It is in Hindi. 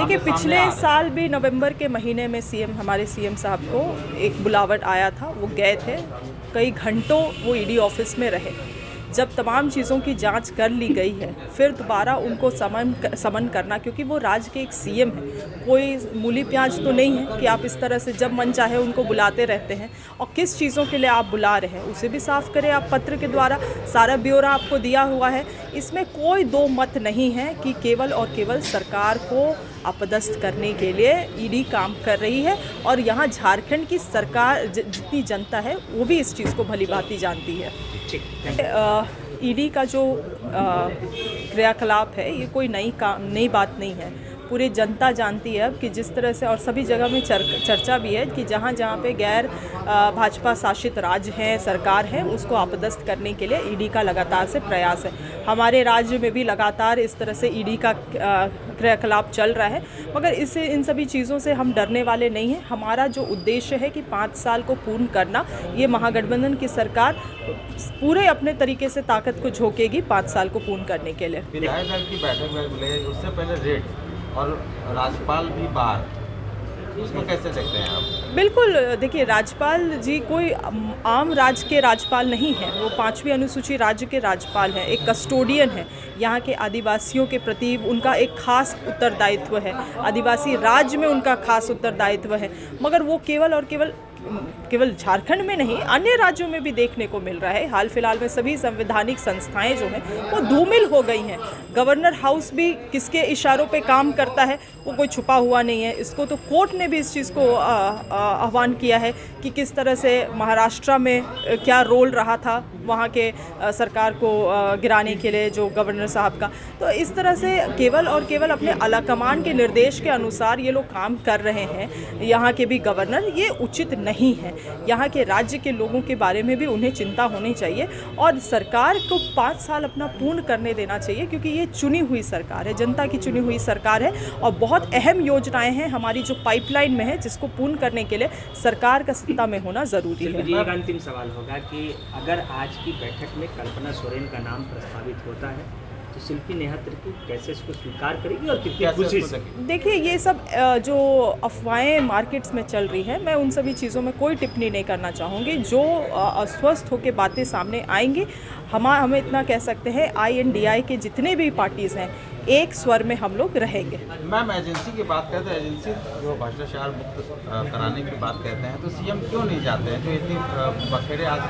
देखिए पिछले साल भी नवंबर के महीने में हमारे सीएम साहब को एक बुलावट आया था, वो गए थे, कई घंटों वो ईडी ऑफिस में रहे। जब तमाम चीज़ों की जांच कर ली गई है, फिर दोबारा उनको समन करना, क्योंकि वो राज्य के एक सीएम हैं, कोई मूली प्याज तो नहीं है कि आप इस तरह से जब मन चाहे उनको बुलाते रहते हैं। और किस चीज़ों के लिए आप बुला रहे हैं उसे भी साफ करें आप पत्र के द्वारा, सारा ब्यौरा आपको दिया हुआ है। इसमें कोई दो मत नहीं है कि केवल और केवल सरकार को अपदस्थ करने के लिए ईडी काम कर रही है। और यहाँ झारखंड की सरकार जितनी जनता है वो भी इस चीज़ को भली भांति जानती है। ईडी का जो क्रियाकलाप है ये कोई नई बात नहीं है, पूरी जनता जानती है अब कि जिस तरह से, और सभी जगह में चर्चा भी है कि जहाँ जहाँ पे गैर भाजपा शासित राज्य हैं, सरकार है, उसको अपदस्थ करने के लिए ईडी का लगातार से प्रयास है। हमारे राज्य में भी लगातार इस तरह से ईडी का क्रियाकलाप चल रहा है, मगर इन सभी चीज़ों से हम डरने वाले नहीं हैं। हमारा जो उद्देश्य है कि 5 साल को पूर्ण करना, ये महागठबंधन की सरकार पूरे अपने तरीके से ताकत को झोंकेगी 5 साल को पूर्ण करने के लिए। विधायक दल की बैठक में बुलाए, उससे पहले रेड और राज्यपाल भी बाहर, उसको कैसे देखते हैं आप? बिल्कुल, देखिए राज्यपाल जी कोई आम राज्य के राज्यपाल नहीं हैं, वो 5वीं अनुसूची राज्य के राज्यपाल हैं, एक कस्टोडियन है। यहाँ के आदिवासियों के प्रति उनका एक खास उत्तरदायित्व है, आदिवासी राज्य में उनका खास उत्तरदायित्व है। मगर वो केवल और केवल झारखंड में नहीं, अन्य राज्यों में भी देखने को मिल रहा है। हाल फिलहाल में सभी संवैधानिक संस्थाएं जो हैं वो धूमिल हो गई हैं। गवर्नर हाउस भी किसके इशारों पे काम करता है वो कोई छुपा हुआ नहीं है। इसको तो कोर्ट ने भी इस चीज़ को आह्वान किया है कि किस तरह से महाराष्ट्र में क्या रोल रहा था वहाँ के सरकार को गिराने के लिए जो गवर्नर साहब का। तो इस तरह से केवल और केवल अपने आलाकमान के निर्देश के अनुसार ये लोग काम कर रहे हैं। यहाँ के भी गवर्नर, ये उचित नहीं है। यहाँ के राज्य के लोगों के बारे में भी उन्हें चिंता होनी चाहिए और सरकार को 5 साल अपना पूर्ण करने देना चाहिए, क्योंकि ये चुनी हुई सरकार है, जनता की चुनी हुई सरकार है। और बहुत अहम योजनाएं हैं हमारी जो पाइपलाइन में है, जिसको पूर्ण करने के लिए सरकार का सत्ता में होना ज़रूरी है। एक अंतिम सवाल होगा कि अगर आज की बैठक में कल्पना सोरेन का नाम प्रस्तावित होता है तो शिल्पी नेहा तिर्की कैसे इसको स्वीकार करेगी और कितनी खुशी से? देखिए ये सब जो अफवाहें मार्केट्स में चल रही है, मैं उन सभी चीज़ों में कोई टिप्पणी नहीं करना चाहूँगी। जो अस्वस्थ होकर बातें सामने आएंगी, हमें इतना कह सकते हैं INDI के जितने भी पार्टीज़ हैं, एक स्वर में हम लोग रहेंगे। मैम, एजेंसी की बात करते हैं, एजेंसी जो भ्रष्टाचार मुक्त कराने की बात कहते हैं, तो सीएम क्यों नहीं जाते हैं? जो इतनी बखेड़े आज